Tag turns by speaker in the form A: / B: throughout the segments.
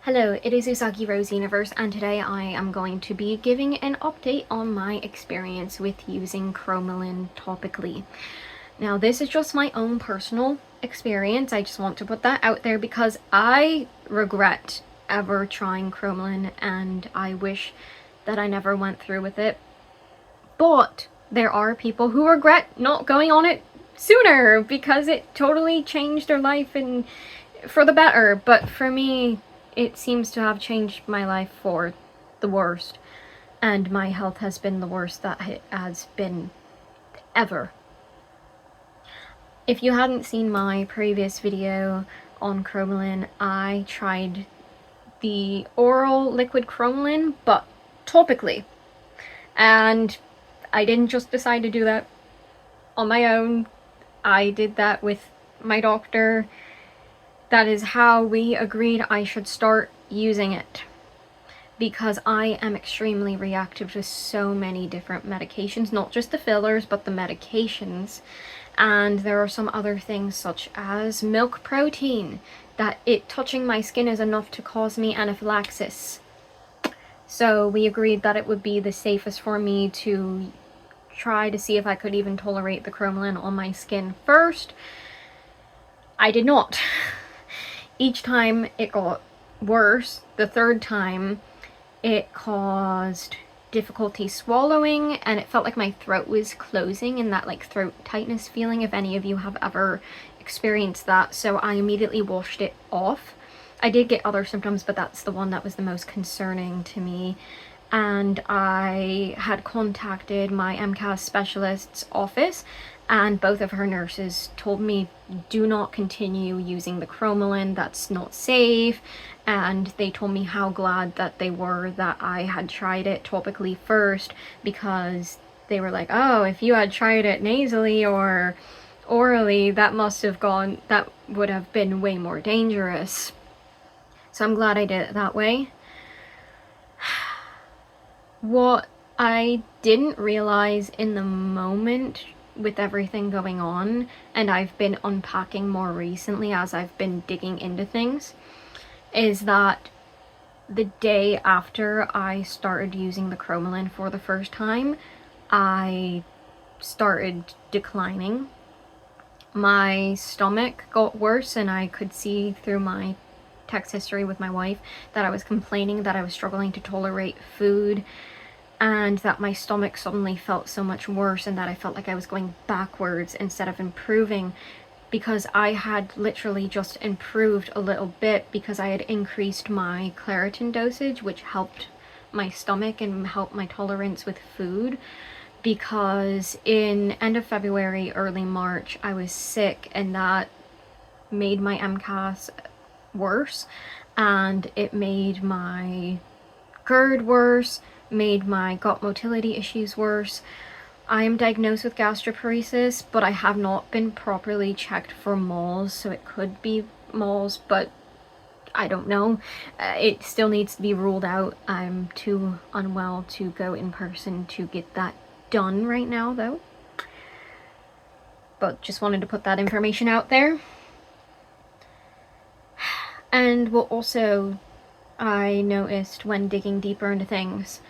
A: Hello, it is Usagi Rose Universe, and today I am going to be giving an update on my experience with using Cromolyn topically. Now, this is just my own personal experience. I just want to put that out there because I regret ever trying Cromolyn and I wish that I never went through with it. But there are people who regret not going on it sooner because it totally changed their life and for the better. But for me, it seems to have changed my life for the worst, and my health has been the worst that it has been ever. If you hadn't seen my previous video on Cromolyn, I tried the oral liquid Cromolyn, but topically. And I didn't just decide to do that on my own. I did that with my doctor. That is how we agreed I should start using it, because I am extremely reactive to so many different medications, not just the fillers, but the medications. And there are some other things such as milk protein, that it touching my skin is enough to cause me anaphylaxis. So we agreed that it would be the safest for me to try to see if I could even tolerate the Cromolyn on my skin first. I did not. Each time it got worse. The third time it caused difficulty swallowing, and it felt like my throat was closing, and that like throat tightness feeling, if any of you have ever experienced that. So I immediately washed it off. I did get other symptoms, but that's the one that was the most concerning to me. And I had contacted my MCAS specialist's office, and both of her nurses told me, do not continue using the Cromolyn, that's not safe. And they told me how glad that they were that I had tried it topically first, because they were like, oh, if you had tried it nasally or orally, that would have been way more dangerous. So I'm glad I did it that way. What I didn't realize in the moment with everything going on, and I've been unpacking more recently as I've been digging into things, is that the day after I started using the Cromolyn for the first time, I started declining. My stomach got worse, and I could see through my text history with my wife that I was complaining that I was struggling to tolerate food, and that my stomach suddenly felt so much worse, and that I felt like I was going backwards instead of improving, because I had literally just improved a little bit because I had increased my Claritin dosage, which helped my stomach and helped my tolerance with food. Because in end of February, early March, I was sick, and that made my MCAS worse, and it made my GERD worse, made my gut motility issues worse. I am diagnosed with gastroparesis, but I have not been properly checked for moles, so it could be moles, but I don't know. It still needs to be ruled out. I'm too unwell to go in person to get that done right now, though. But just wanted to put that information out there. And what also I noticed when digging deeper into things,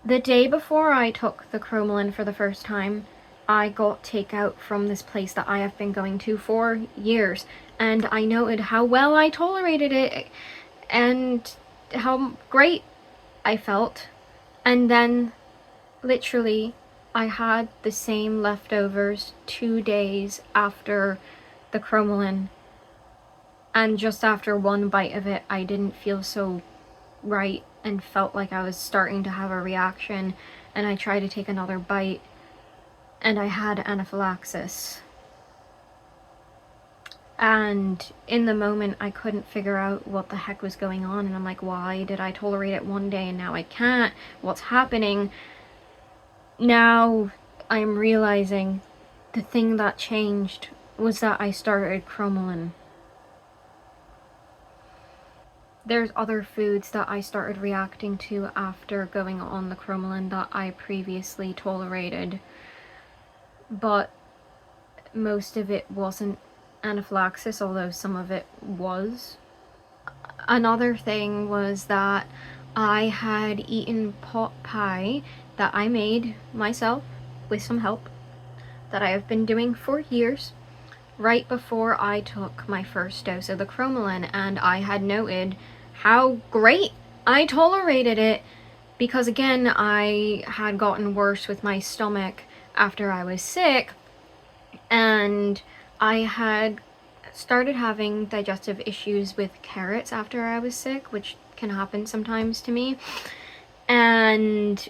A: the day before I took the Cromolyn for the first time, I got takeout from this place that I have been going to for years, and I noted how well I tolerated it and how great I felt. And then literally I had the same leftovers 2 days after the Cromolyn, and just after one bite of it I didn't feel so right and felt like I was starting to have a reaction, and I tried to take another bite and I had anaphylaxis. And in the moment I couldn't figure out what the heck was going on, and I'm like, why did I tolerate it one day and now I can't? What's happening? Now I'm realizing the thing that changed was that I started Cromolyn. There's other foods that I started reacting to after going on the Cromolyn that I previously tolerated, but most of it wasn't anaphylaxis, although some of it was. Another thing was that I had eaten pot pie that I made myself with some help that I have been doing for years right before I took my first dose of the Cromolyn, and I had noted how great I tolerated it because, again, I had gotten worse with my stomach after I was sick, and I had started having digestive issues with carrots after I was sick, which can happen sometimes to me, and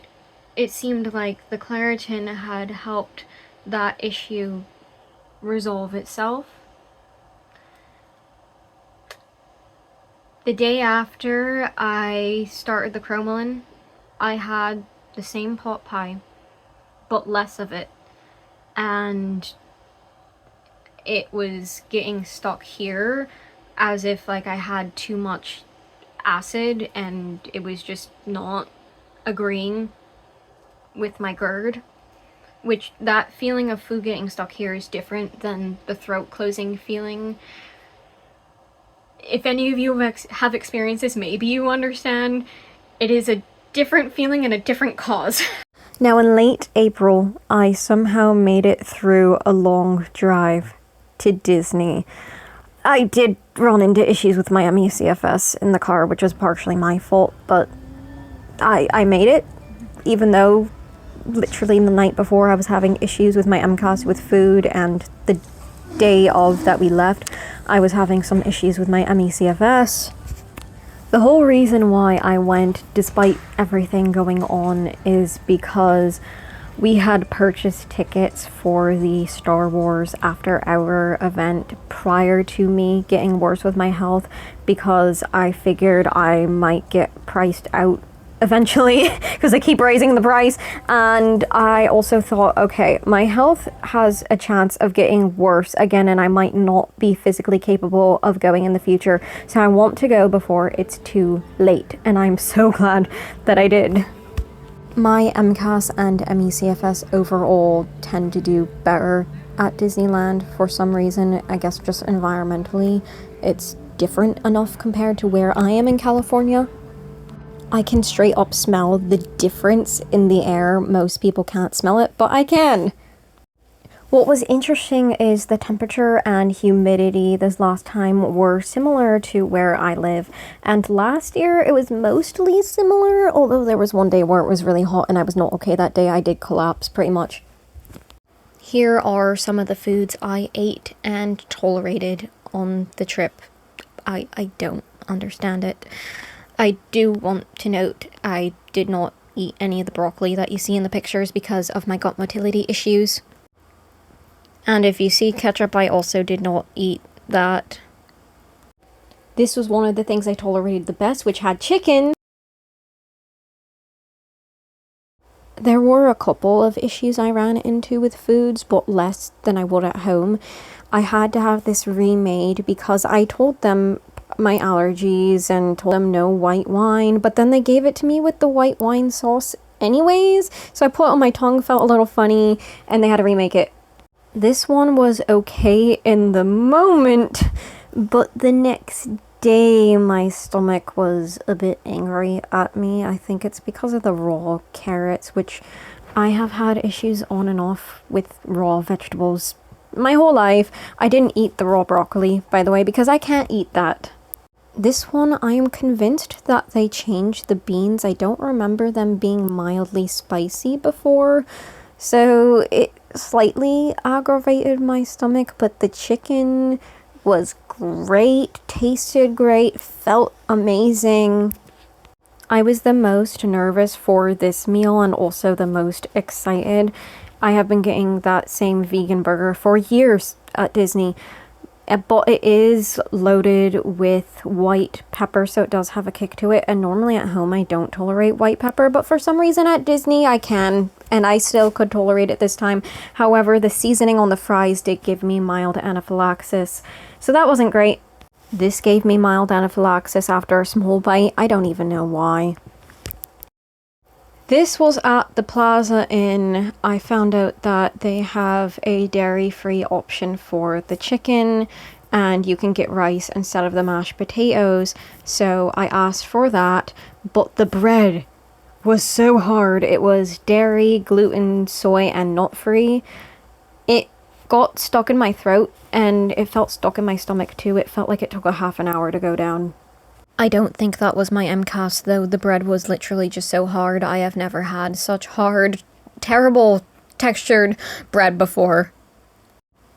A: it seemed like the Claritin had helped that issue resolve itself. The day after I started the Cromolyn, I had the same pot pie, but less of it, and it was getting stuck here as if like I had too much acid and it was just not agreeing with my GERD, which that feeling of food getting stuck here is different than the throat closing feeling. If any of you have experienced this, maybe you understand. It is a different feeling and a different cause.
B: Now in late April, I somehow made it through a long drive to Disney. I did run into issues with my MCAS in the car, which was partially my fault, but I made it, even though literally the night before I was having issues with my MCAS with food, and the day of that we left, I was having some issues with my MCAS. The whole reason why I went, despite everything going on, is because we had purchased tickets for the Star Wars After Hour event prior to me getting worse with my health, because I figured I might get priced out eventually because they keep raising the price. And I also thought, okay, my health has a chance of getting worse again and I might not be physically capable of going in the future, so I want to go before it's too late, and I'm so glad that I did. My MCAS and ME/CFS overall tend to do better at Disneyland for some reason. I guess just environmentally it's different enough compared to where I am in California. I can straight up smell the difference in the air. Most people can't smell it, but I can. What was interesting is the temperature and humidity this last time were similar to where I live, and last year it was mostly similar, although there was one day where it was really hot and I was not okay that day. I did collapse pretty much. Here are some of the foods I ate and tolerated on the trip. I don't understand it. I do want to note I did not eat any of the broccoli that you see in the pictures because of my gut motility issues. And if you see ketchup, I also did not eat that. This was one of the things I tolerated the best, which had chicken. There were a couple of issues I ran into with foods, but less than I would at home. I had to have this remade because I told them my allergies and told them no white wine, but then they gave it to me with the white wine sauce anyways, so I put it on my tongue, felt a little funny, and they had to remake it. This one was okay in the moment, but the next day my stomach was a bit angry at me. I think it's because of the raw carrots, which I have had issues on and off with raw vegetables my whole life. I didn't eat the raw broccoli, by the way, because I can't eat that. This one, I am convinced that they changed the beans. I don't remember them being mildly spicy before, so it slightly aggravated my stomach, but the chicken was great, tasted great, felt amazing. I was the most nervous for this meal and also the most excited. I have been getting that same vegan burger for years at Disney, but it is loaded with white pepper, so it does have a kick to it, and normally at home I don't tolerate white pepper, but for some reason at Disney I can, and I still could tolerate it this time. However, the seasoning on the fries did give me mild anaphylaxis, so that wasn't great. This gave me mild anaphylaxis after a small bite. I don't even know why. This was at the Plaza Inn. I found out that they have a dairy-free option for the chicken, and you can get rice instead of the mashed potatoes. So I asked for that, but the bread was so hard. It was dairy, gluten, soy, and nut free. It got stuck in my throat, and it felt stuck in my stomach too. It felt like it took a half an hour to go down. I don't think that was my MCAS though. The bread was literally just so hard. I have never had such hard, terrible textured bread before.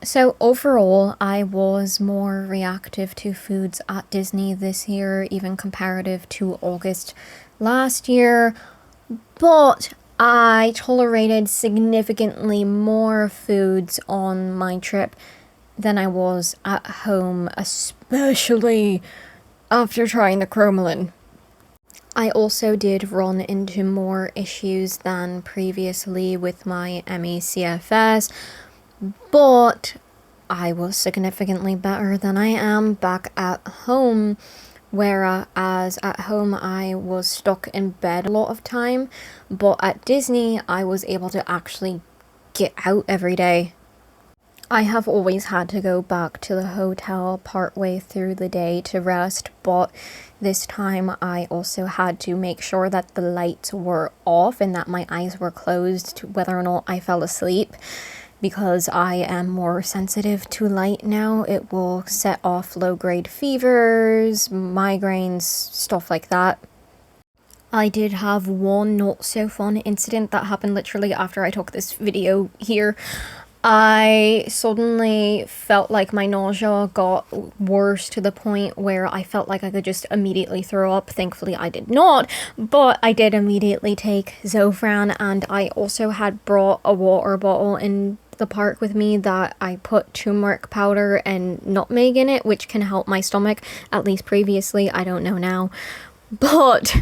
B: So overall, I was more reactive to foods at Disney this year, even comparative to August last year, but I tolerated significantly more foods on my trip than I was at home, especially after trying the Cromolyn. I also did run into more issues than previously with my MCAS, but I was significantly better than I am back at home, whereas at home I was stuck in bed a lot of time, but at Disney I was able to actually get out every day. I have always had to go back to the hotel partway through the day to rest, but this time I also had to make sure that the lights were off and that my eyes were closed, whether or not I fell asleep, because I am more sensitive to light now. It will set off low-grade fevers, migraines, stuff like that. I did have one not so fun incident that happened literally after I took this video here. I suddenly felt like my nausea got worse to the point where I felt like I could just immediately throw up. Thankfully I did not, but I did immediately take Zofran, and I also had brought a water bottle in the park with me that I put turmeric powder and nutmeg in it, which can help my stomach, at least previously. I don't know now. But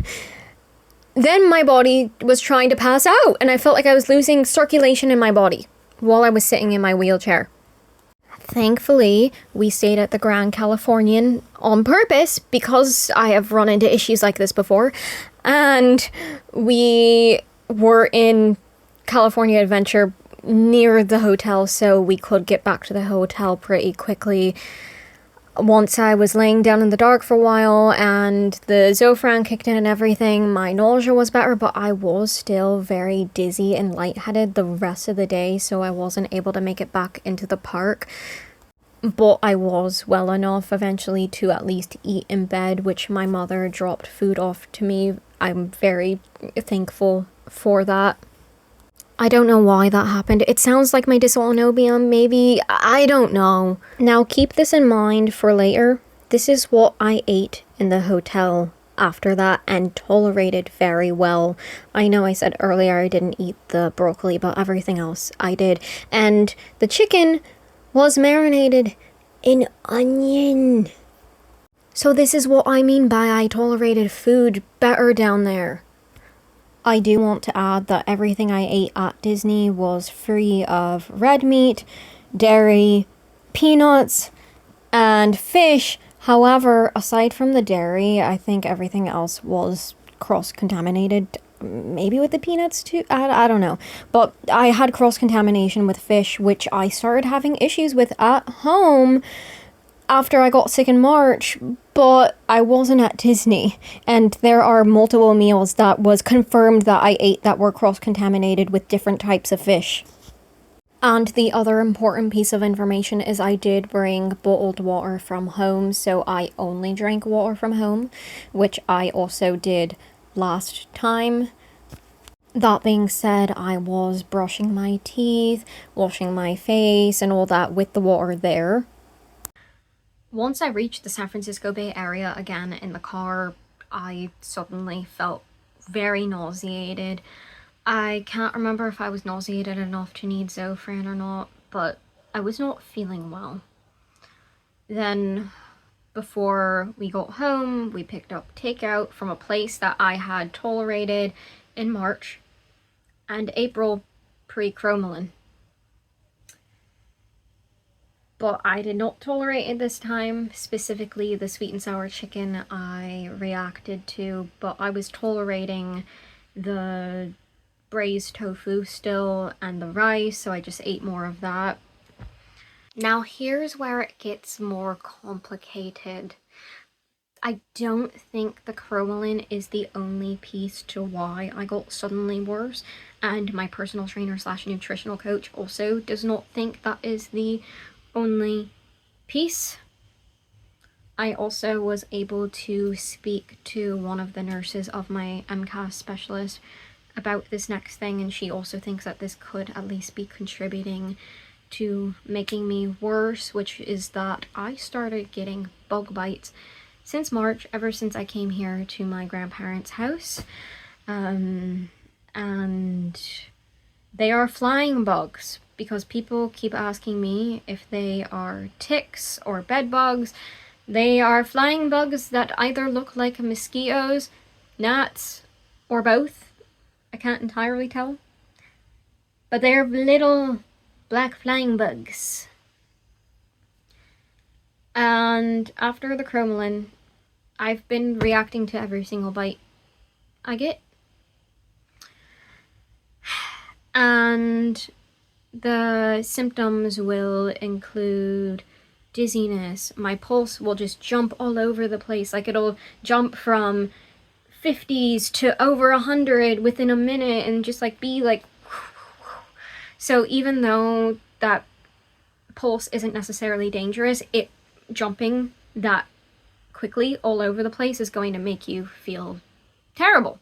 B: then my body was trying to pass out, and I felt like I was losing circulation in my body while I was sitting in my wheelchair. Thankfully, we stayed at the Grand Californian on purpose because I have run into issues like this before, and we were in California Adventure near the hotel, so we could get back to the hotel pretty quickly. Once I was laying down in the dark for a while and the Zofran kicked in and everything, my nausea was better, but I was still very dizzy and lightheaded the rest of the day, so I wasn't able to make it back into the park. But I was well enough eventually to at least eat in bed, which my mother dropped food off to me. I'm very thankful for that. I don't know why that happened. It sounds like my dysautonomia, maybe. I don't know. Now keep this in mind for later. This is what I ate in the hotel after that and tolerated very well. I know I said earlier I didn't eat the broccoli, but everything else I did. And the chicken was marinated in onion. So this is what I mean by I tolerated food better down there. I do want to add that everything I ate at Disney was free of red meat, dairy, peanuts, and fish. However, aside from the dairy, I think everything else was cross-contaminated. Maybe with the peanuts too? I don't know. But I had cross-contamination with fish, which I started having issues with at home after I got sick in March, but I wasn't at Disney, and there are multiple meals that was confirmed that I ate that were cross-contaminated with different types of fish. And the other important piece of information is I did bring bottled water from home, so I only drank water from home, which I also did last time. That being said, I was brushing my teeth, washing my face, and all that with the water there. Once I reached the San Francisco Bay Area again in the car, I suddenly felt very nauseated. I can't remember if I was nauseated enough to need Zofran or not, but I was not feeling well. Then, before we got home, we picked up takeout from a place that I had tolerated in March and April pre-Cromolyn. But I did not tolerate it this time, specifically the sweet and sour chicken I reacted to, but I was tolerating the braised tofu still and the rice, so I just ate more of that.
A: Now here's where it gets more complicated. I don't think the Cromolyn is the only piece to why I got suddenly worse, and my personal trainer slash nutritional coach also does not think that is the only piece. I also was able to speak to one of the nurses of my MCAS specialist about this next thing, and she also thinks that this could at least be contributing to making me worse, which is that I started getting bug bites since March, ever since I came here to my grandparents' house. And they are flying bugs, because people keep asking me if they are ticks or bed bugs. They are flying bugs that either look like mosquitoes, gnats, or both. I can't entirely tell. But they're little black flying bugs. And after the Cromolyn, I've been reacting to every single bite I get. And the symptoms will include dizziness. My pulse will just jump all over the place. Like, it'll jump from 50s to over 100 within a minute and just like be like. So even though that pulse isn't necessarily dangerous, it jumping that quickly all over the place is going to make you feel terrible.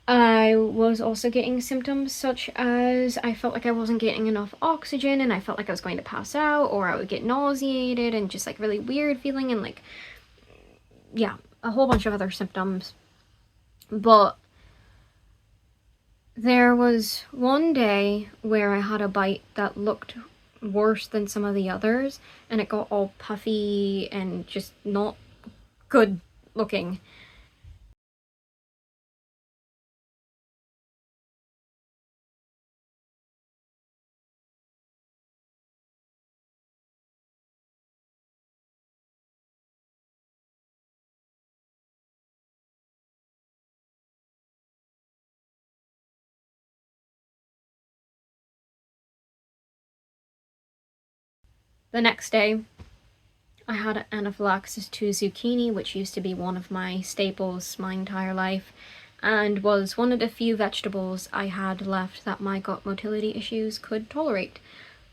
A: I was also getting symptoms such as I felt like I wasn't getting enough oxygen, and I felt like I was going to pass out, or I would get nauseated and just like really weird feeling, and like, yeah, a whole bunch of other symptoms. But there was one day where I had a bite that looked worse than some of the others, and it got all puffy and just not good looking. The next day, I had anaphylaxis to zucchini, which used to be one of my staples my entire life, and was one of the few vegetables I had left that my gut motility issues could tolerate.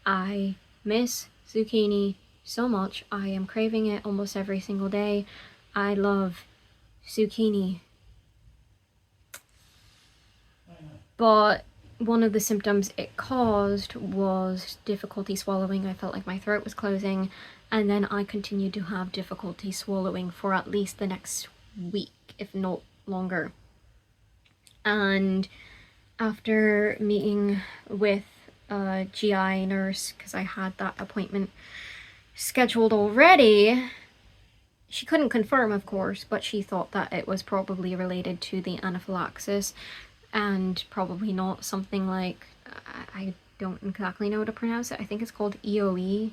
A: I miss zucchini so much. I am craving it almost every single day. I love zucchini. But one of the symptoms it caused was difficulty swallowing. I felt like my throat was closing, and then I continued to have difficulty swallowing for at least the next week, if not longer. And after meeting with a GI nurse, because I had that appointment scheduled already, she couldn't confirm, of course, but she thought that it was probably related to the anaphylaxis, and probably not something like, I don't exactly know how to pronounce it. I think it's called EOE.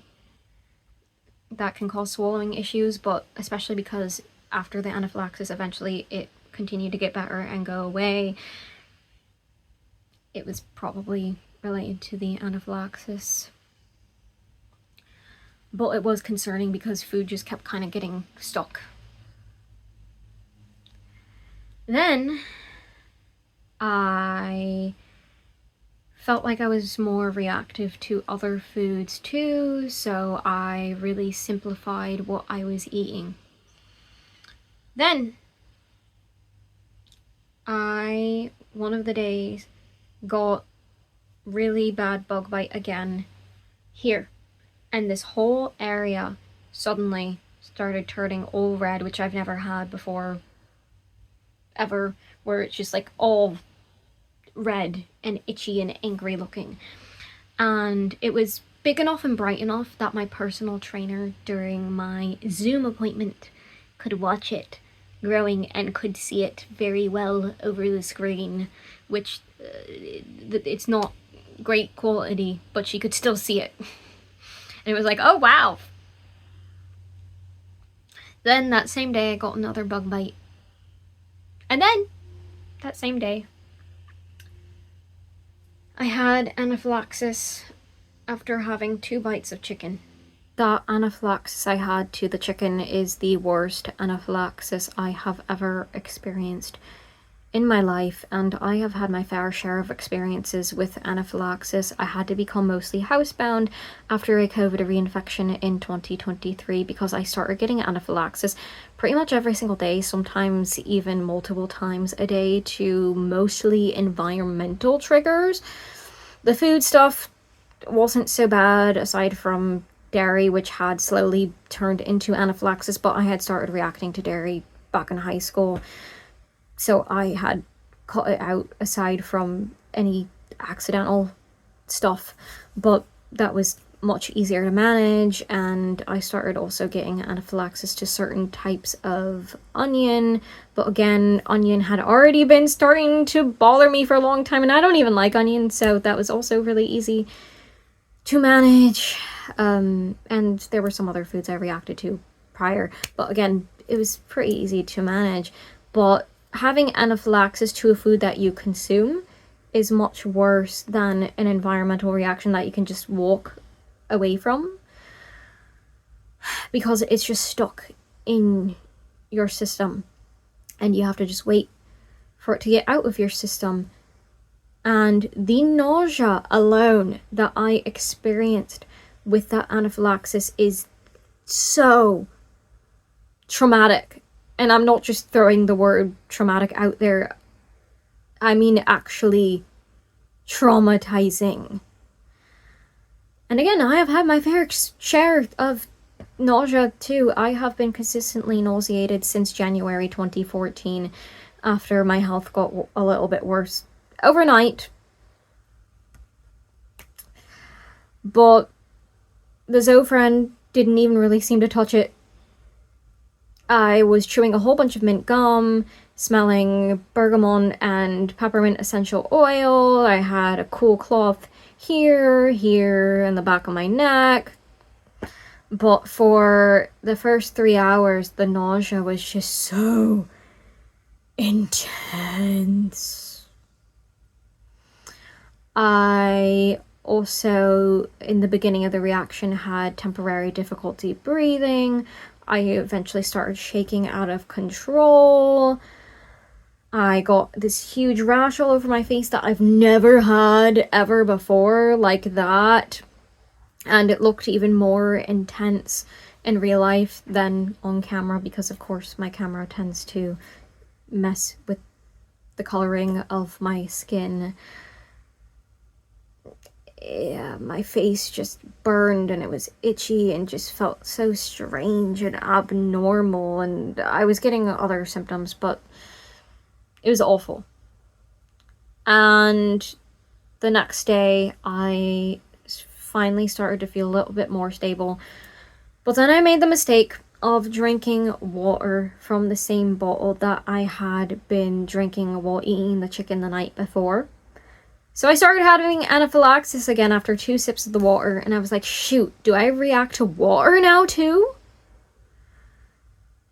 A: That can cause swallowing issues, but especially because after the anaphylaxis, eventually it continued to get better and go away. It was probably related to the anaphylaxis. But it was concerning because food just kept kind of getting stuck. Then I felt like I was more reactive to other foods too, so I really simplified what I was eating. Then one of the days, got really bad bug bite again here, and this whole area suddenly started turning all red, which I've never had before ever, where it's just like all red and itchy and angry looking. And it was big enough and bright enough that my personal trainer during my Zoom appointment could watch it growing and could see it very well over the screen, which it's not great quality, but she could still see it. And it was like, oh wow. Then that same day I got another bug bite. And then that same day I had anaphylaxis after having 2 bites of chicken. The anaphylaxis I had to the chicken is the worst anaphylaxis I have ever experienced in my life, and I have had my fair share of experiences with anaphylaxis. I had to become mostly housebound after a COVID reinfection in 2023 because I started getting anaphylaxis pretty much every single day, sometimes even multiple times a day, to mostly environmental triggers. The food stuff wasn't so bad, aside from dairy, which had slowly turned into anaphylaxis, but I had started reacting to dairy back in high school, so I had cut it out aside from any accidental stuff, but that was much easier to manage. And I started also getting anaphylaxis to certain types of onion, but again, onion had already been starting to bother me for a long time, and I don't even like onion, so that was also really easy to manage. And there were some other foods I reacted to prior, but again, it was pretty easy to manage. But having anaphylaxis to a food that you consume is much worse than an environmental reaction that you can just walk away from, because it's just stuck in your system and you have to just wait for it to get out of your system. And the nausea alone that I experienced with that anaphylaxis is so traumatic. And I'm not just throwing the word traumatic out there. I mean actually traumatizing. And again, I have had my fair share of nausea too. I have been consistently nauseated since January 2014 after my health got a little bit worse overnight. But the Zofran didn't even really seem to touch it. I was chewing a whole bunch of mint gum, smelling bergamot and peppermint essential oil. I had a cool cloth here, in the back of my neck. But for the first 3 hours, the nausea was just so intense. I also, in the beginning of the reaction, had temporary difficulty breathing. I eventually started shaking out of control. I got this huge rash all over my face that I've never had ever before like that. And it looked even more intense in real life than on camera, because of course my camera tends to mess with the coloring of my skin. Yeah, my face just burned and it was itchy and just felt so strange and abnormal, and I was getting other symptoms, but it was awful. And the next day I finally started to feel a little bit more stable, but then I made the mistake of drinking water from the same bottle that I had been drinking while eating the chicken the night before. So I started having anaphylaxis again after 2 sips of the water, and I was like, shoot, do I react to water now too?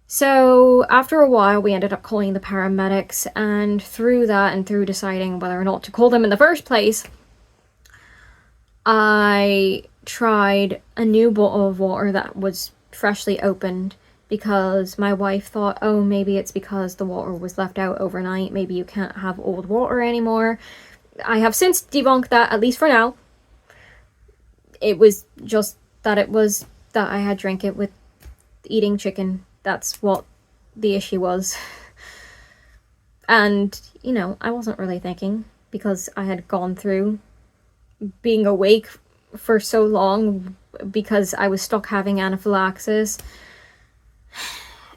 A: So after a while, we ended up calling the paramedics, and through that, and through deciding whether or not to call them in the first place, I tried a new bottle of water that was freshly opened, because my wife thought, oh, maybe it's because the water was left out overnight, maybe you can't have old water anymore. I have since debunked that, at least for now. It was just that I had drank it with eating chicken. That's what the issue was. And, you know, I wasn't really thinking, because I had gone through being awake for so long because I was stuck having anaphylaxis.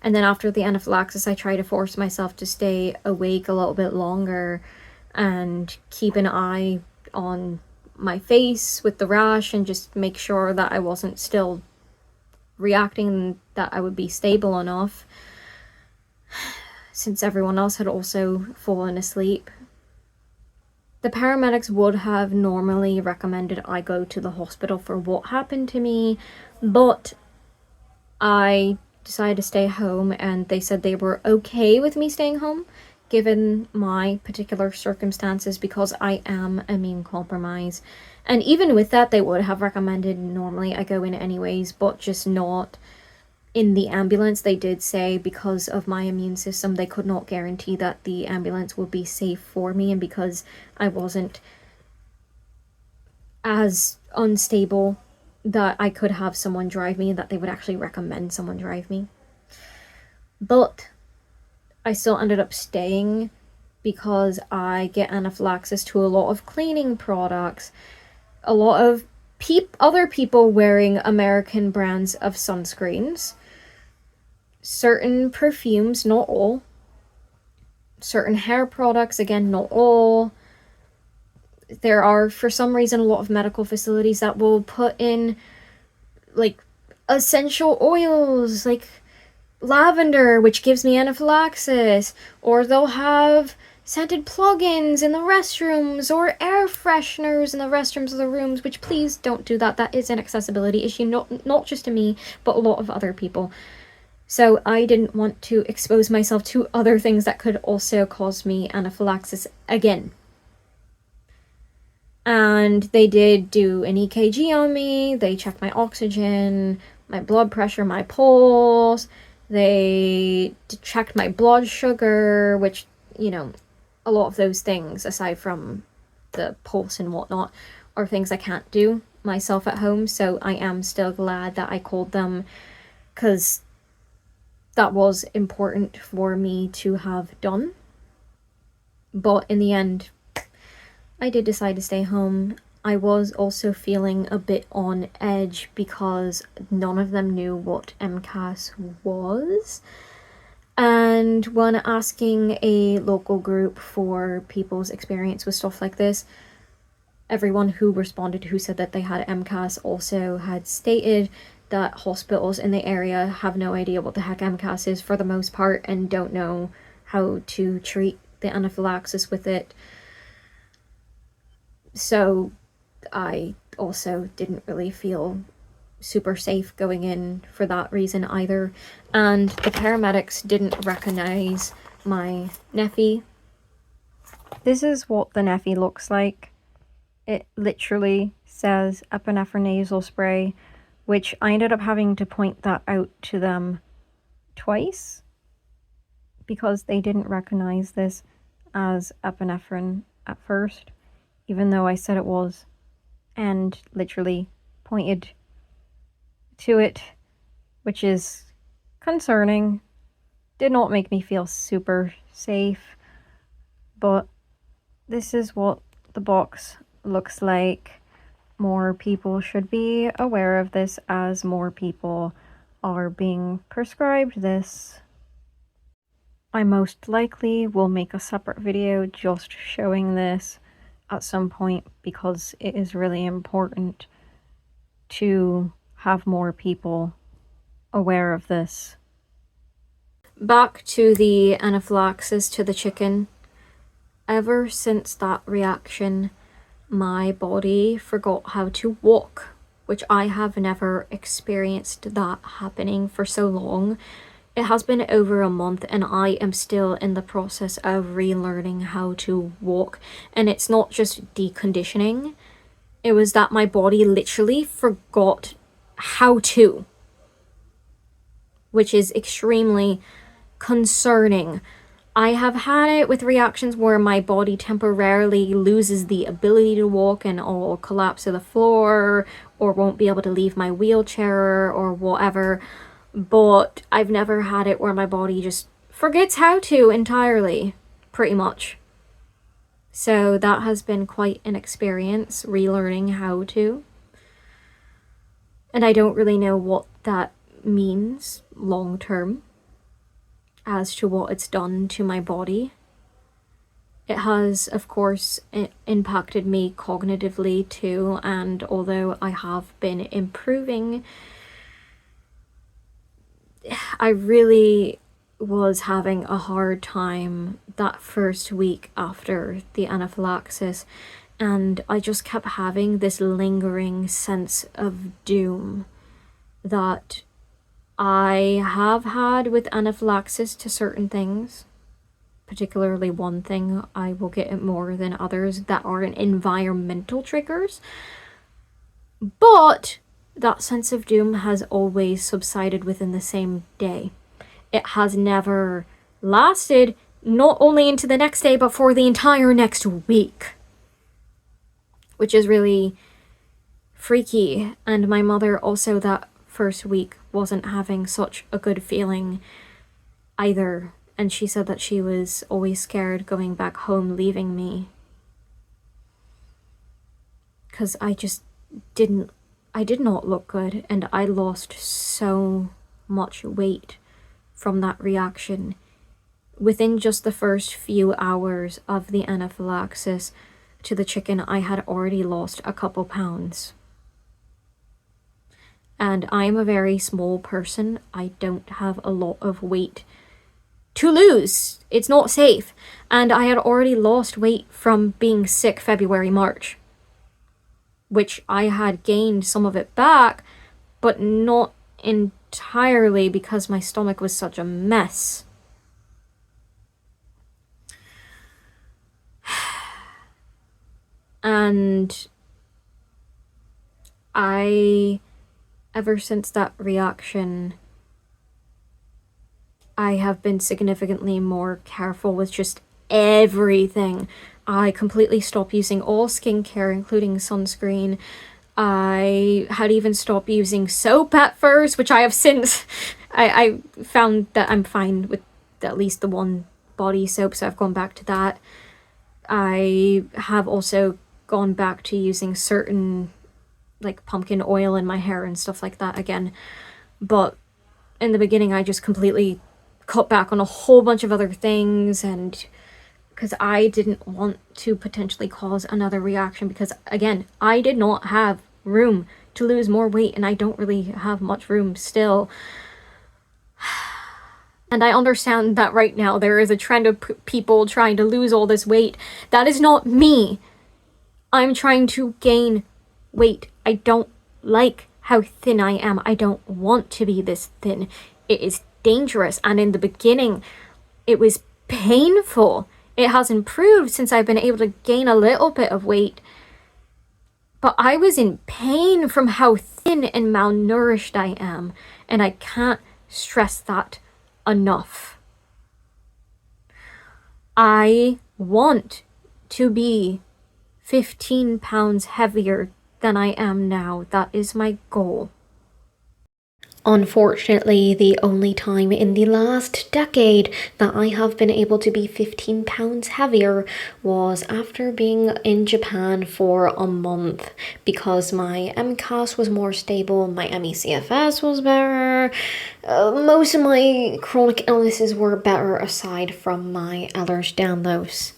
A: And then after the anaphylaxis, I tried to force myself to stay awake a little bit longer and keep an eye on my face with the rash and just make sure that I wasn't still reacting, that I would be stable enough, since everyone else had also fallen asleep. The paramedics would have normally recommended I go to the hospital for what happened to me, but I decided to stay home, and they said they were okay with me staying home given my particular circumstances, because I am immune compromised. And even with that, they would have recommended normally I go in anyways, but just not in the ambulance. They did say because of my immune system, they could not guarantee that the ambulance would be safe for me, and because I wasn't as unstable that I could have someone drive me, that they would actually recommend someone drive me. But I still ended up staying because I get anaphylaxis to a lot of cleaning products, a lot of other people wearing American brands of sunscreens, certain perfumes, not all, certain hair products, again, not all. There are, for some reason, a lot of medical facilities that will put in, like, essential oils, like lavender, which gives me anaphylaxis, or they'll have scented plugins in the restrooms, or air fresheners in the restrooms of the rooms, which please don't do that. That is an accessibility issue, not just to me, but a lot of other people. So I didn't want to expose myself to other things that could also cause me anaphylaxis again. And they did do an EKG on me, they checked my oxygen, my blood pressure, my pulse, they checked my blood sugar, which, you know, a lot of those things, aside from the pulse and whatnot, are things I can't do myself at home. So I am still glad that I called them, because that was important for me to have done. But in the end, I did decide to stay home. I was also feeling a bit on edge because none of them knew what MCAS was. And when asking a local group for people's experience with stuff like this, everyone who responded who said that they had MCAS also had stated that hospitals in the area have no idea what the heck MCAS is for the most part, and don't know how to treat the anaphylaxis with it. So I also didn't really feel super safe going in for that reason either. And the paramedics didn't recognize my Neffy.
B: This is what the Neffy looks like. It literally says epinephrine nasal spray, which I ended up having to point that out to them twice because they didn't recognize this as epinephrine at first, even though I said it was, and literally pointed to it, which is concerning. Did not make me feel super safe, but this is what the box looks like. More people should be aware of this as more people are being prescribed this. I most likely will make a separate video just showing this at some point because it is really important to have more people aware of this.
A: Back to the anaphylaxis to the chicken. Ever since that reaction, my body forgot how to walk, which I have never experienced that happening for so long. It has been over a month and I am still in the process of relearning how to walk. And it's not just deconditioning, it was that my body literally forgot how to, which is extremely concerning. I have had it with reactions where my body temporarily loses the ability to walk and I'll collapse to the floor or won't be able to leave my wheelchair or whatever. But I've never had it where my body just forgets how to entirely, pretty much. So that has been quite an experience, relearning how to. And I don't really know what that means long term as to what it's done to my body. It has, of course, impacted me cognitively too, and although I have been improving, I really was having a hard time that first week after the anaphylaxis, and I just kept having this lingering sense of doom that I have had with anaphylaxis to certain things. particularly one thing, I will get it more than others that aren't environmental triggers. But that sense of doom has always subsided within the same day. It has never lasted not only into the next day, but for the entire next week, which is really freaky. And my mother also that first week wasn't having such a good feeling either. And she said that she was always scared going back home, leaving me. Because I did not look good, and I lost so much weight from that reaction. Within just the first few hours of the anaphylaxis to the chicken, I had already lost a couple pounds. And I'm a very small person. I don't have a lot of weight to lose. It's not safe. And I had already lost weight from being sick February, March, which I had gained some of it back, but not entirely because my stomach was such a mess. And ever since that reaction, I have been significantly more careful with just everything. I completely stopped using all skincare, including sunscreen. I had even stopped using soap at first, which I have since. I found that I'm fine with at least the one body soap, so I've gone back to that. I have also gone back to using certain, like, pumpkin oil in my hair and stuff like that again. But in the beginning, I just completely cut back on a whole bunch of other things, and because I didn't want to potentially cause another reaction, because again, I did not have room to lose more weight, and I don't really have much room still. And I understand that right now there is a trend of people trying to lose all this weight. That is not me. I'm trying to gain weight. I don't like how thin I am. I don't want to be this thin. It is dangerous, and in the beginning it was painful. It has improved since I've been able to gain a little bit of weight, but I was in pain from how thin and malnourished I am, and I can't stress that enough. I want to be 15 pounds heavier than I am now. That is my goal. Unfortunately, the only time in the last decade that I have been able to be 15 pounds heavier was after being in Japan for a month, because my MCAS was more stable, my MECFS was better, most of my chronic illnesses were better aside from my Ehlers-Danlos.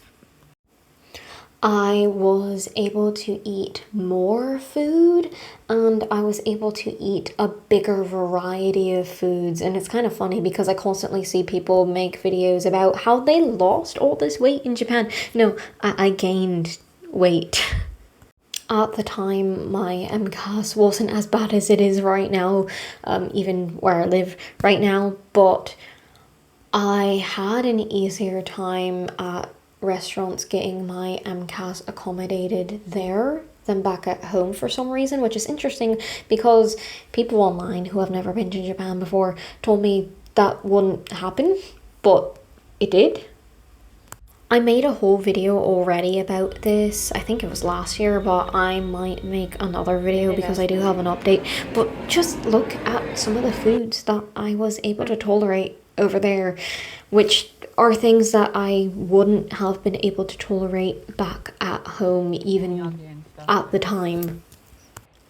A: I was able to eat more food, and I was able to eat a bigger variety of foods. And it's kind of funny because I constantly see people make videos about how they lost all this weight in Japan. No, I gained weight. At the time, my MCAS wasn't as bad as it is right now, even where I live right now, but I had an easier time at restaurants getting my MCAS accommodated there than back at home for some reason, which is interesting because people online who have never been to Japan before told me that wouldn't happen, but it did. I made a whole video already about this, I think it was last year, but I might make another video because I do have an update. But just look at some of the foods that I was able to tolerate over there, which are things that I wouldn't have been able to tolerate back at home even at the time.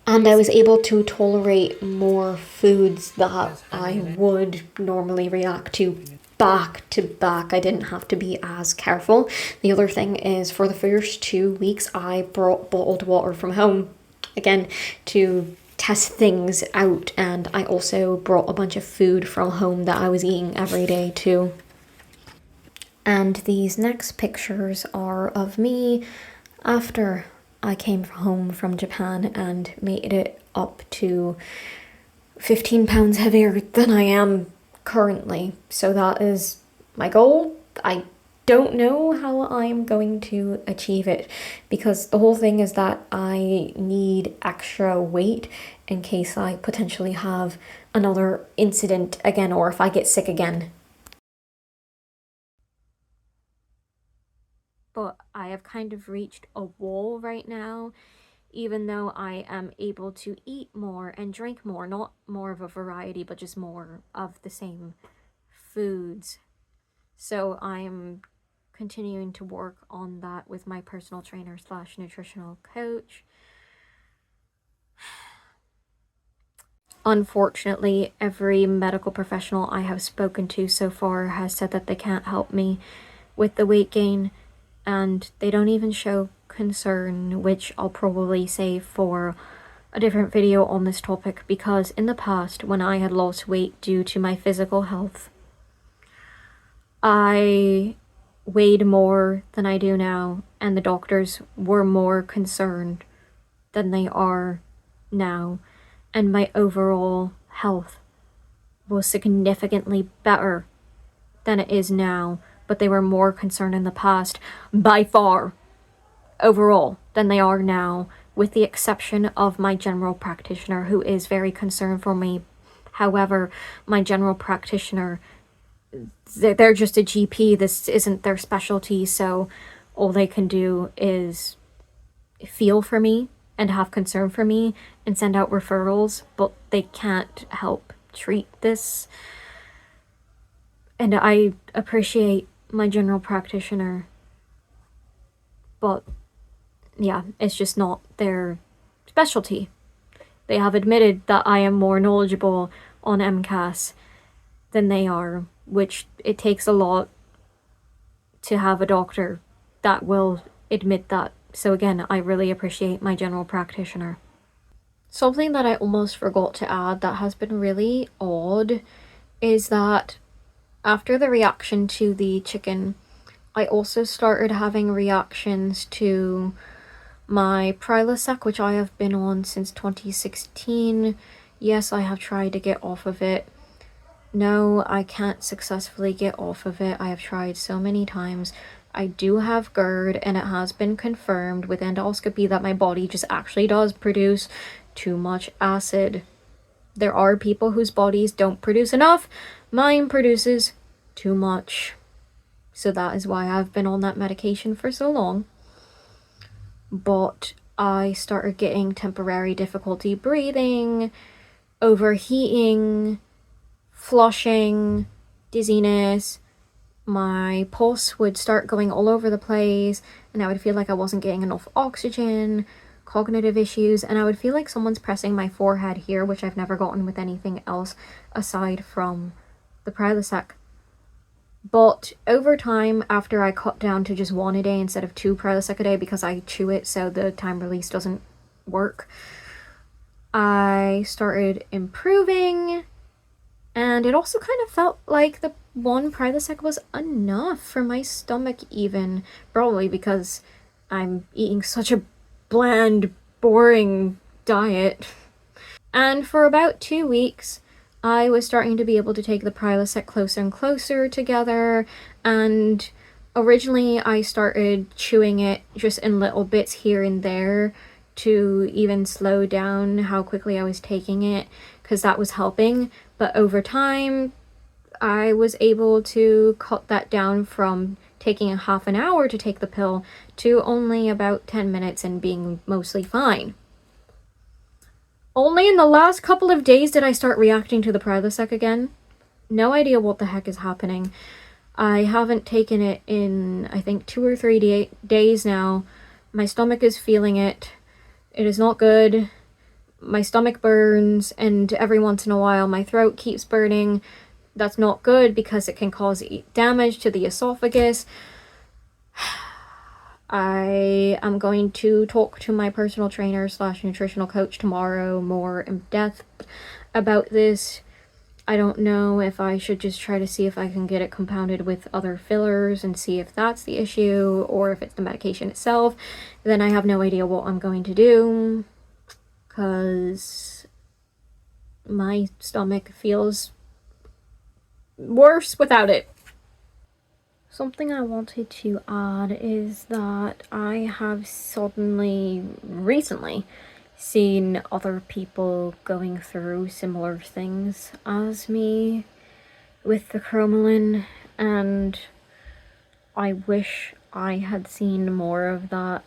A: And I was able to tolerate more foods that I would normally react to back to back. I didn't have to be as careful. The other thing is, for the first 2 weeks, I brought bottled water from home, again, to test things out. And I also brought a bunch of food from home that I was eating every day too. And these next pictures are of me after I came home from Japan and made it up to 15 pounds heavier than I am currently. So that is my goal. I don't know how I'm going to achieve it, because the whole thing is that I need extra weight in case I potentially have another incident again, or if I get sick again. But I have kind of reached a wall right now, even though I am able to eat more and drink more, not more of a variety, but just more of the same foods. So I'm continuing to work on that with my personal trainer slash nutritional coach. Unfortunately, every medical professional I have spoken to so far has said that they can't help me with the weight gain, and they don't even show concern, which I'll probably save for a different video on this topic, because in the past, when I had lost weight due to my physical health, I weighed more than I do now, and the doctors were more concerned than they are now, and my overall health was significantly better than it is now, but they were more concerned in the past, by far, overall, than they are now, with the exception of my general practitioner, who is very concerned for me. However, my general practitioner, they're just a GP, this isn't their specialty, so all they can do is feel for me and have concern for me and send out referrals, but they can't help treat this. And I appreciate my general practitioner, but yeah, it's just not their specialty. They have admitted that I am more knowledgeable on MCAS than they are, which it takes a lot to have a doctor that will admit that. So again, I really appreciate my general practitioner. Something that I almost forgot to add that has been really odd is that after the reaction to the chicken, I also started having reactions to my Prilosec, which I have been on since 2016. Yes, I have tried to get off of it. No, I can't successfully get off of it. I have tried so many times. I do have GERD, and it has been confirmed with endoscopy that my body just actually does produce too much acid. There are people whose bodies don't produce enough. Mine produces too much. So that is why I've been on that medication for so long. But I started getting temporary difficulty breathing, overheating, flushing, dizziness. My pulse would start going all over the place, and I would feel like I wasn't getting enough oxygen, cognitive issues, and I would feel like someone's pressing my forehead here, which I've never gotten with anything else aside from the Prilosec. But over time, after I cut down to just one a day instead of 2 Prilosec a day because I chew it so the time release doesn't work, I started improving, and it also kind of felt like the 1 Prilosec was enough for my stomach even, probably because I'm eating such a bland, boring diet. And for about 2 weeks, I was starting to be able to take the Prilosec closer and closer together, and originally I started chewing it just in little bits here and there to even slow down how quickly I was taking it, because that was helping. But over time, I was able to cut that down from taking a half an hour to take the pill to only about 10 minutes and being mostly fine. Only in the last couple of days did I start reacting to the Prilosec again. No idea what the heck is happening. I haven't taken it in, I think, 2 or 3 days now. My stomach is feeling it. It is not good. My stomach burns, and every once in a while my throat keeps burning. That's not good because it can cause damage to the esophagus. I am going to talk to my personal trainer slash nutritional coach tomorrow more in depth about this. I don't know if I should just try to see if I can get it compounded with other fillers and see if that's the issue, or if it's the medication itself. Then I have no idea what I'm going to do, because my stomach feels worse without it. Something I wanted to add is that I have suddenly, recently, seen other people going through similar things as me with the Cromolyn, and I wish I had seen more of that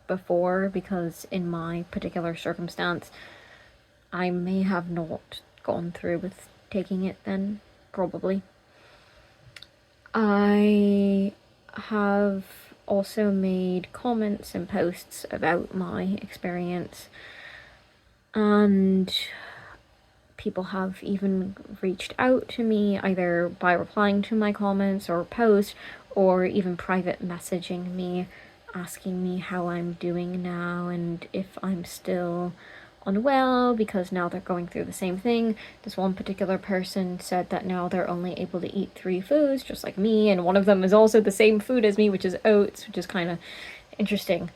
A: before, because in my particular circumstance, I may have not gone through with taking it then, probably. I have also made comments and posts about my experience, and people have even reached out to me either by replying to my comments or posts, or even private messaging me asking me how I'm doing now and if I'm still unwell, because now they're going through the same thing. This one particular person said that now they're only able to eat 3 foods, just like me, and one of them is also the same food as me, which is oats, which is kind of interesting.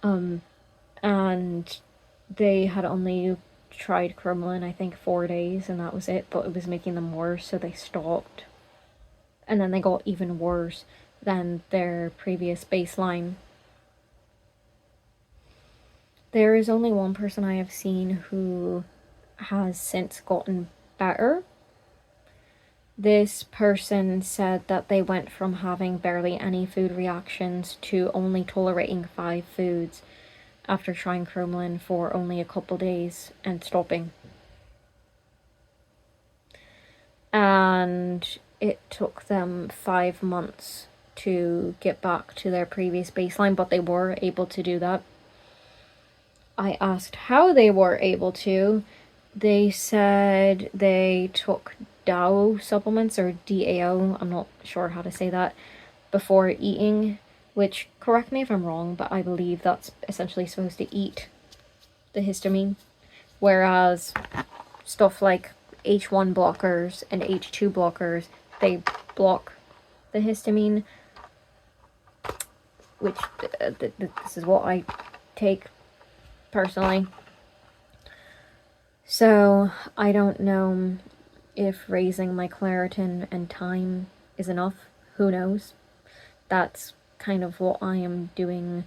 A: And they had only tried Cromolyn, I think, 4 days, and that was it, but it was making them worse, so they stopped. And then they got even worse than their previous baseline. There is only one person I have seen who has since gotten better. This person said that they went from having barely any food reactions to only tolerating 5 foods after trying Cromolyn for only a couple days and stopping. And it took them 5 months to get back to their previous baseline, but they were able to do that. I asked how they were able to. They said they took DAO supplements, or DAO, I'm not sure how to say that, before eating, which, correct me if I'm wrong, but I believe that's essentially supposed to eat the histamine, whereas stuff like H1 blockers and H2 blockers, they block the histamine, which this is what I take personally. So I don't know if raising my Claritin and thyme is enough. Who knows? That's kind of what I am doing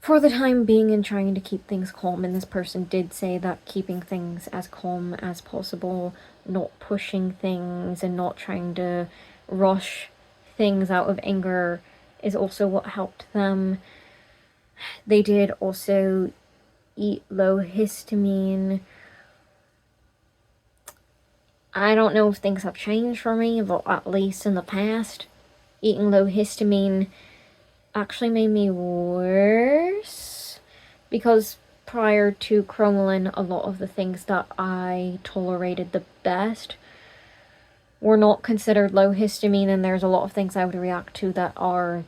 A: for the time being and trying to keep things calm. And this person did say that keeping things as calm as possible, not pushing things and not trying to rush things out of anger, is also what helped them. They did also eat low histamine. I don't know if things have changed for me, but at least in the past, eating low histamine actually made me worse, because prior to Cromolyn, a lot of the things that I tolerated the best were not considered low histamine, and there's a lot of things I would react to that are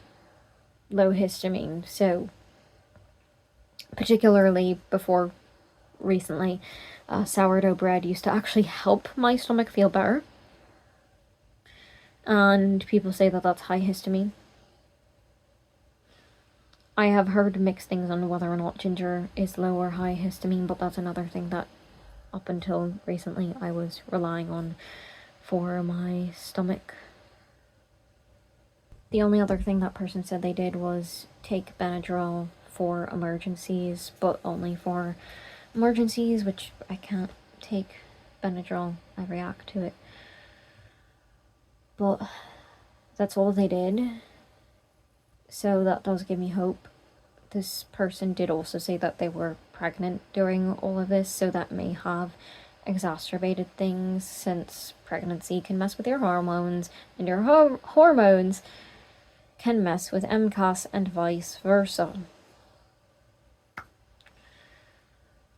A: low histamine. So particularly before recently, sourdough bread used to actually help my stomach feel better, and people say that that's high histamine. I have heard mixed things on whether or not ginger is low or high histamine, but that's another thing that up until recently I was relying on for my stomach. The only other thing that person said they did was take Benadryl for emergencies, but only for emergencies, which I can't take Benadryl. I react to it. But that's all they did. So that does give me hope. This person did also say that they were pregnant during all of this, so that may have exacerbated things, since pregnancy can mess with your hormones, and your hormones can mess with MCAS and vice versa.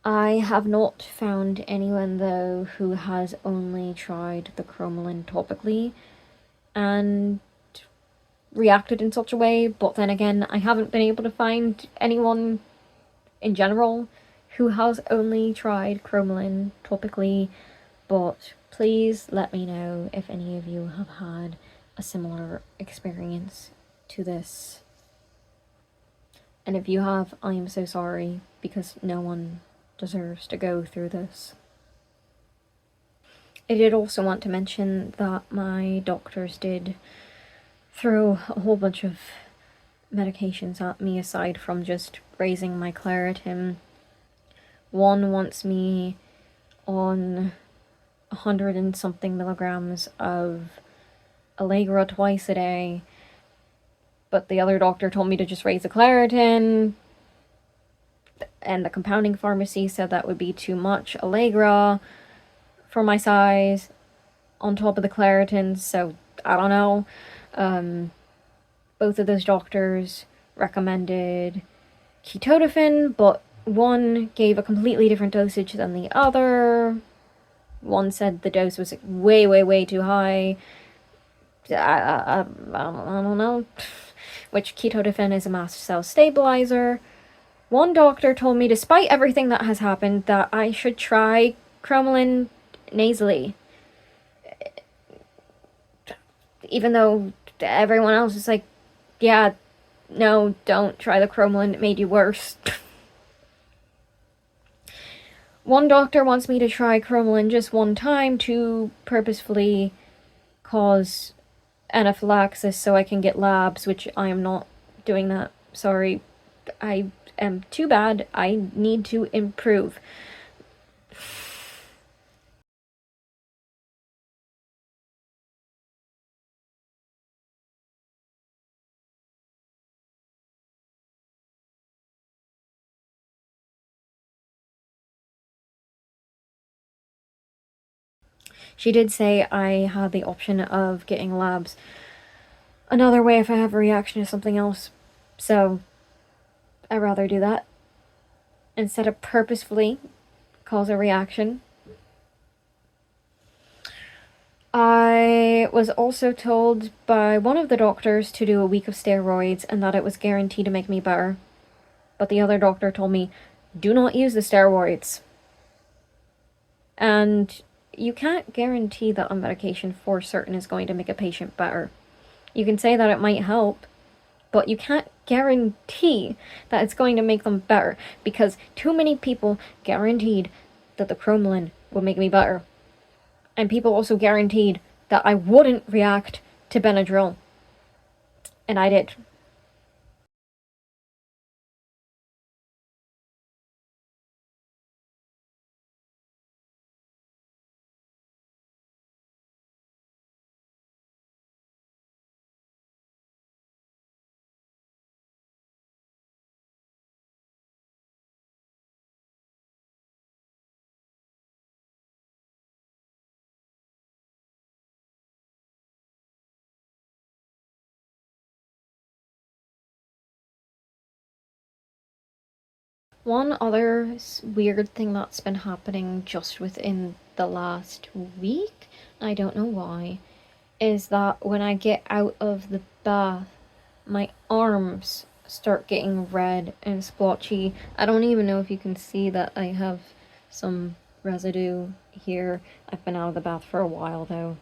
A: I have not found anyone, though, who has only tried the Cromolyn topically and reacted in such a way, but then again, I haven't been able to find anyone in general who has only tried Cromolyn topically, but please let me know if any of you have had a similar experience to this. And if you have, I am so sorry, because no one deserves to go through this. I did also want to mention that my doctors did throw a whole bunch of medications at me aside from just raising my claritin. One wants me on 100 and something milligrams of Allegra twice a day, but the other doctor told me to just raise the claritin, and the compounding pharmacy said that would be too much Allegra for my size on top of the claritin, so I don't know. Both of those doctors recommended ketotifen, but one gave a completely different dosage than the other. One said the dose was way, way, way too high. I don't know. Which ketotifen is a mast cell stabilizer. One doctor told me, despite everything that has happened, that I should try Cromolyn nasally. Even though everyone else is like, yeah, no, don't try the Cromolyn, it made you worse. One doctor wants me to try Cromolyn just one time to purposefully cause anaphylaxis so I can get labs, which I am not doing that. Sorry. I am too bad. I need to improve. She did say I had the option of getting labs another way if I have a reaction to something else. So, I'd rather do that instead of purposefully cause a reaction. I was also told by one of the doctors to do a week of steroids and that it was guaranteed to make me better. But the other doctor told me, do not use the steroids. And you can't guarantee that a medication for certain is going to make a patient better. You can say that it might help, but you can't guarantee that it's going to make them better, because too many people guaranteed that the Cromolyn would make me better. And people also guaranteed that I wouldn't react to Benadryl. And I did. One other weird thing that's been happening just within the last week, I don't know why, is that when I get out of the bath, my arms start getting red and splotchy. I don't even know if you can see that I have some residue here. I've been out of the bath for a while though.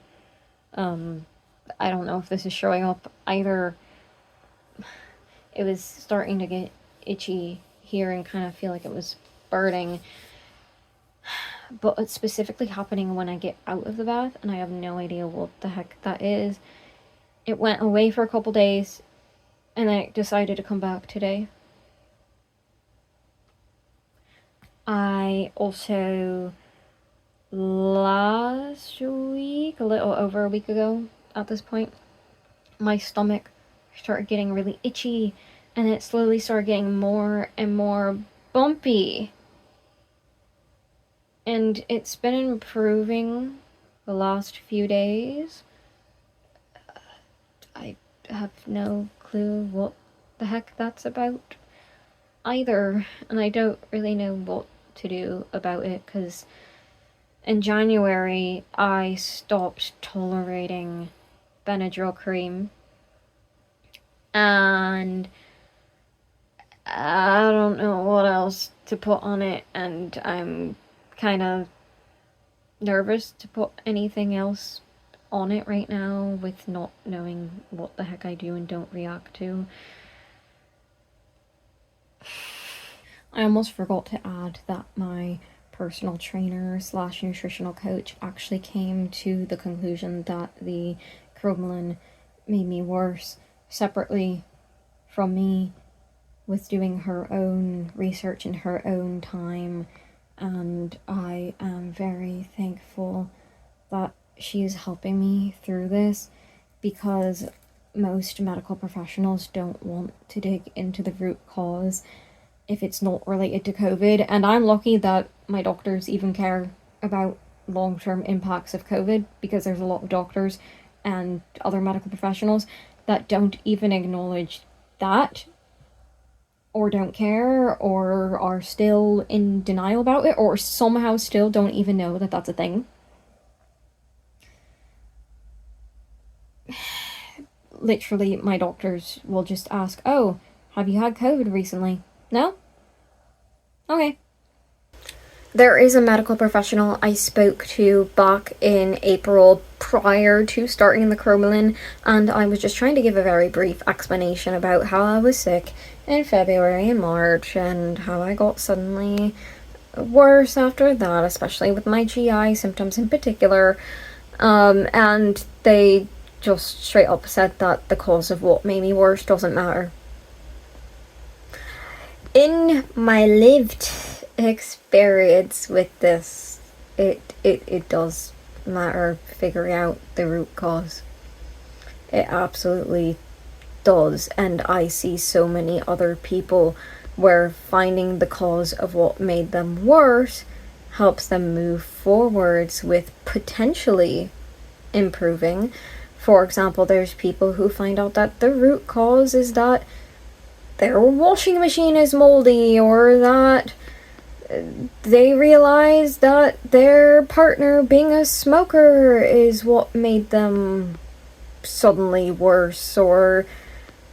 A: I don't know if this is showing up either. It was starting to get itchy here and kind of feel like it was burning. But it's specifically happening when I get out of the bath, and I have no idea what the heck that is. It went away for a couple days, and then it decided to come back today. I also, last week, a little over a week ago at this point, my stomach started getting really itchy, and it slowly started getting more and more bumpy. And it's been improving the last few days. I have no clue what the heck that's about either, and I don't really know what to do about it, because in January I stopped tolerating Benadryl cream, and I don't know what else to put on it, and I'm kind of nervous to put anything else on it right now with not knowing what the heck I do and don't react to. I almost forgot to add that my personal trainer slash nutritional coach actually came to the conclusion that the Cromolyn made me worse, separately from me, with doing her own research in her own time, and I am very thankful that she is helping me through this, because most medical professionals don't want to dig into the root cause if it's not related to COVID, and I'm lucky that my doctors even care about long-term impacts of COVID, because there's a lot of doctors and other medical professionals that don't even acknowledge that, or don't care, or are still in denial about it, or somehow still don't even know that that's a thing. Literally, my doctors will just ask, "Oh, have you had COVID recently?" No? Okay. There is a medical professional I spoke to back in April prior to starting the Cromolyn, and I was just trying to give a very brief explanation about how I was sick in February and March, and how I got suddenly worse after that, especially with my GI symptoms in particular. And they just straight up said that the cause of what made me worse doesn't matter. In my lived experience with this, it does matter figuring out the root cause. It absolutely does, and I see so many other people where finding the cause of what made them worse helps them move forwards with potentially improving. For example, there's people who find out that the root cause is that their washing machine is moldy, or that they realize that their partner being a smoker is what made them suddenly worse, or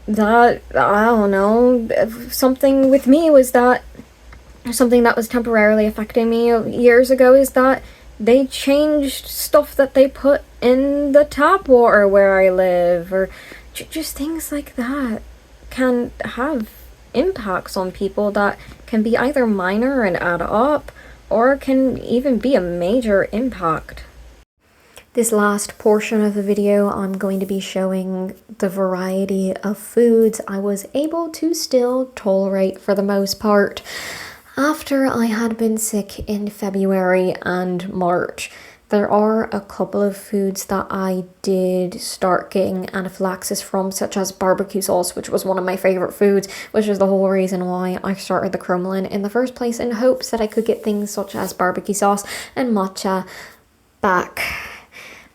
A: that, I don't know, something with me was that something that was temporarily affecting me years ago is that they changed stuff that they put in the tap water where I live, or just things like that can have impacts on people that can be either minor and add up, or can even be a major impact. This last portion of the video, I'm going to be showing the variety of foods I was able to still tolerate for the most part after I had been sick in February and March. There are a couple of foods that I did start getting anaphylaxis from, such as barbecue sauce, which was one of my favourite foods, which is the whole reason why I started the Cromolyn in the first place, in hopes that I could get things such as barbecue sauce and matcha back.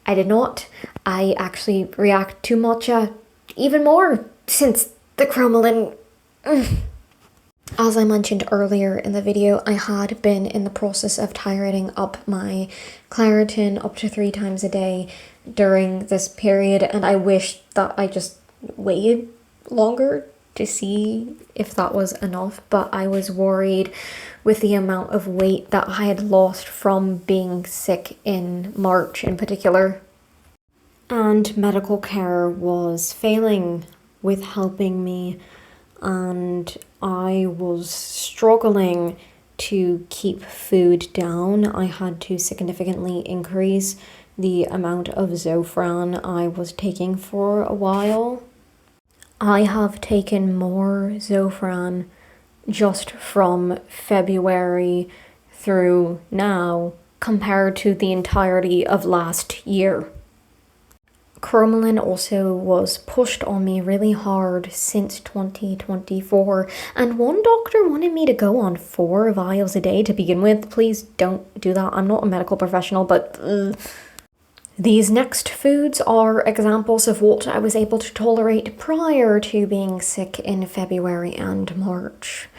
A: I did not. I actually react to matcha even more since the Cromolyn. As I mentioned earlier in the video, I had been in the process of titrating up my Claritin up to 3 times a day during this period, and I wish that I just waited longer to see if that was enough, but I was worried with the amount of weight that I had lost from being sick in March in particular. And medical care was failing with helping me, and I was struggling to keep food down. I had to significantly increase the amount of Zofran I was taking for a while. I have taken more Zofran just from February through now compared to the entirety of last year. Cromolyn also was pushed on me really hard since 2024, and one doctor wanted me to go on 4 vials a day to begin with. Please don't do that. I'm not a medical professional, but these next foods are examples of what I was able to tolerate prior to being sick in February and March.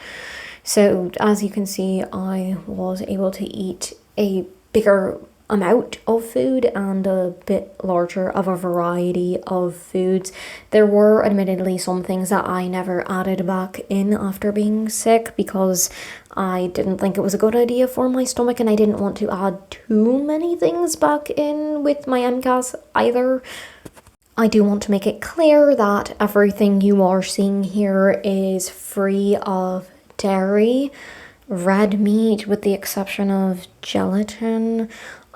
A: So as you can see, I was able to eat a bigger amount of food and a bit larger of a variety of foods. There were admittedly some things that I never added back in after being sick, because I didn't think it was a good idea for my stomach, and I didn't want to add too many things back in with my MCAS either. I do want to make it clear that everything you are seeing here is free of dairy, red meat with the exception of gelatin,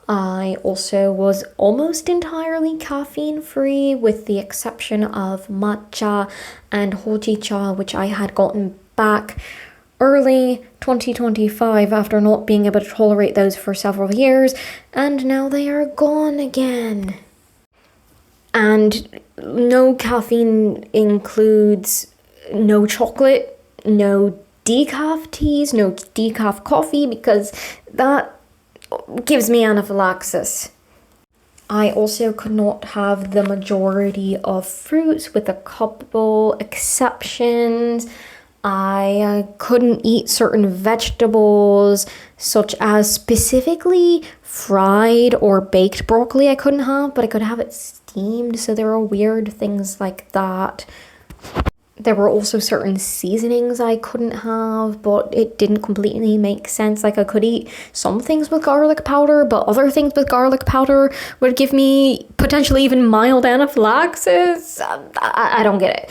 A: I also was almost entirely caffeine free, with the exception of matcha and hojicha, which I had gotten back early 2025 after not being able to tolerate those for several years, and now they are gone again. And no caffeine includes no chocolate, no decaf teas, no decaf coffee, because that gives me anaphylaxis. I also could not have the majority of fruits, with a couple exceptions. I couldn't eat certain vegetables, such as specifically fried or baked broccoli, I couldn't have, but I could have it steamed, so there are weird things like that. There were also certain seasonings I couldn't have, but it didn't completely make sense. Like, I could eat some things with garlic powder, but other things with garlic powder would give me potentially even mild anaphylaxis. I don't get it.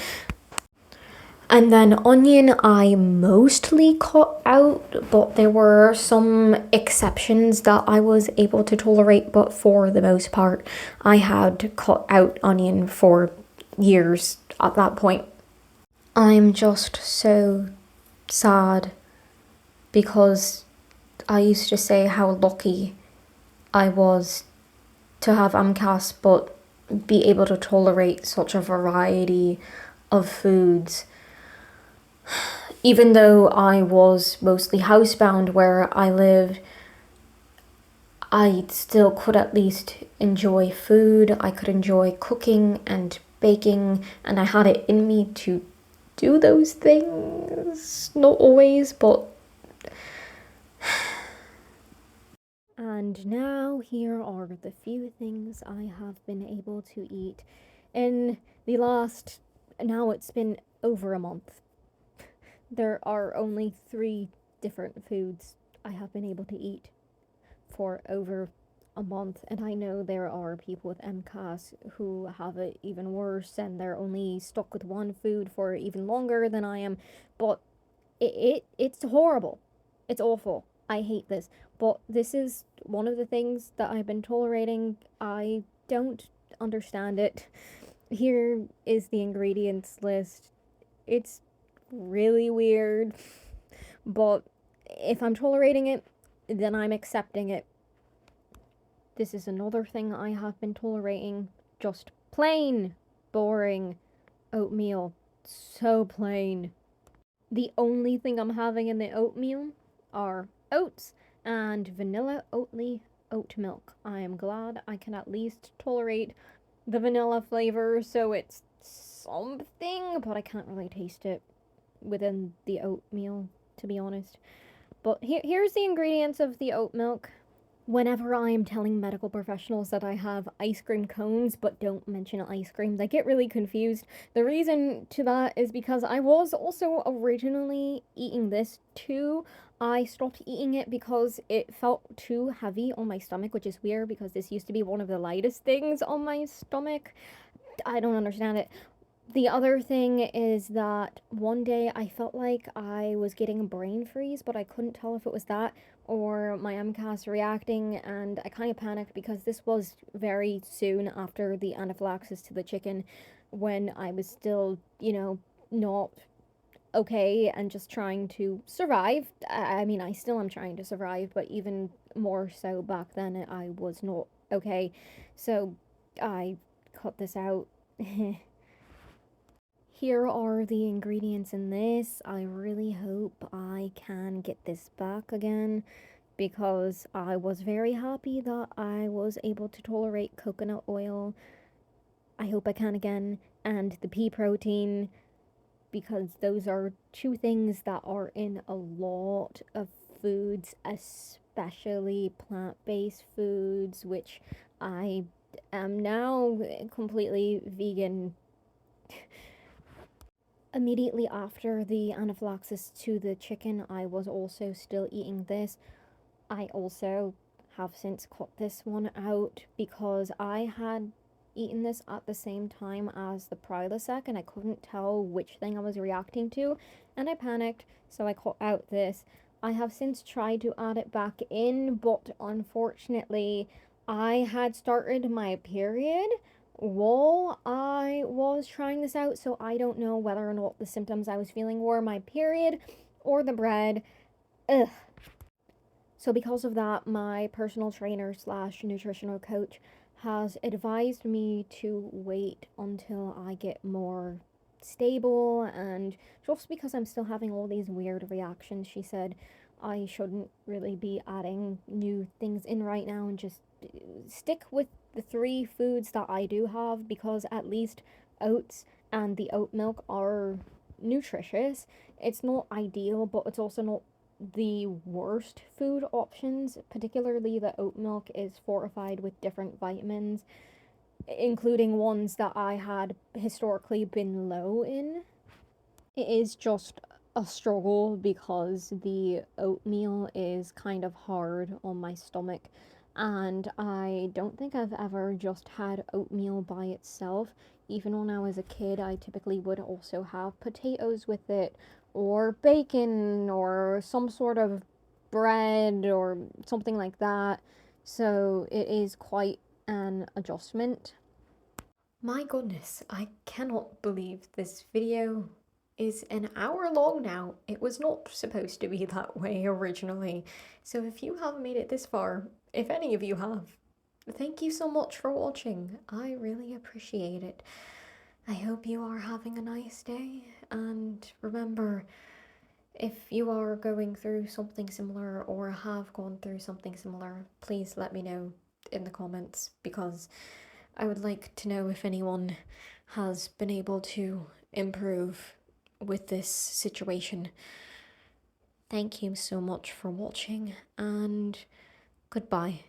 A: And then onion I mostly cut out, but there were some exceptions that I was able to tolerate, but for the most part, I had cut out onion for years at that point. I'm just so sad because I used to say how lucky I was to have MCAS, but be able to tolerate such a variety of foods. Even though I was mostly housebound where I lived, I still could at least enjoy food. I could enjoy cooking and baking, and I had it in me to do those things. Not always, but. And now here are the few things I have been able to eat in the last. Now it's been over a month. There are only 3 different foods I have been able to eat for over a month, and I know there are people with MCAS who have it even worse and they're only stuck with one food for even longer than I am, but it's horrible. It's awful. I hate this. But this is one of the things that I've been tolerating. I don't understand it. Here is the ingredients list. It's really weird, but if I'm tolerating it, then I'm accepting it. This is another thing I have been tolerating. Just plain, boring oatmeal. So plain. The only thing I'm having in the oatmeal are oats and vanilla oatly oat milk. I am glad I can at least tolerate the vanilla flavor, so it's something, but I can't really taste it within the oatmeal, to be honest. But here's the ingredients of the oat milk. Whenever I'm telling medical professionals that I have ice cream cones but don't mention ice cream, they get really confused. The reason to that is because I was also originally eating this too. I stopped eating it because it felt too heavy on my stomach, which is weird because this used to be one of the lightest things on my stomach. I don't understand it. The other thing is that one day I felt like I was getting a brain freeze, but I couldn't tell if it was that or my MCAS reacting, and I kind of panicked because this was very soon after the anaphylaxis to the chicken when I was still, not okay and just trying to survive. I mean, I still am trying to survive, but even more so back then, I was not okay. So I cut this out. Here are the ingredients in this. I really hope I can get this back again because I was very happy that I was able to tolerate coconut oil. I hope I can again. And the pea protein, because those are 2 things that are in a lot of foods, especially plant-based foods, which I am now completely vegan. Immediately after the anaphylaxis to the chicken, I was also still eating this. I also have since cut this one out because I had eaten this at the same time as the Prilosec and I couldn't tell which thing I was reacting to, and I panicked, so I cut out this. I have since tried to add it back in, but unfortunately, I had started my period while I was trying this out, so I don't know whether or not the symptoms I was feeling were my period or the bread. Ugh. So because of that, my personal trainer slash nutritional coach has advised me to wait until I get more stable, and just because I'm still having all these weird reactions, she said I shouldn't really be adding new things in right now and just stick with the three foods that I do have, because at least oats and the oat milk are nutritious. It's not ideal, but it's also not the worst food options. Particularly the oat milk is fortified with different vitamins, including ones that I had historically been low in. It is just a struggle because the oatmeal is kind of hard on my stomach, and I don't think I've ever just had oatmeal by itself. Even when I was a kid, I typically would also have potatoes with it, or bacon, or some sort of bread, or something like that. So it is quite an adjustment. My goodness, I cannot believe this video is an hour long now. It was not supposed to be that way originally. So if you have made it this far, if any of you have, thank you so much for watching. I really appreciate it. I hope you are having a nice day, and remember, if you are going through something similar or have gone through something similar, please let me know in the comments, because I would like to know if anyone has been able to improve with this situation. Thank you so much for watching, and goodbye.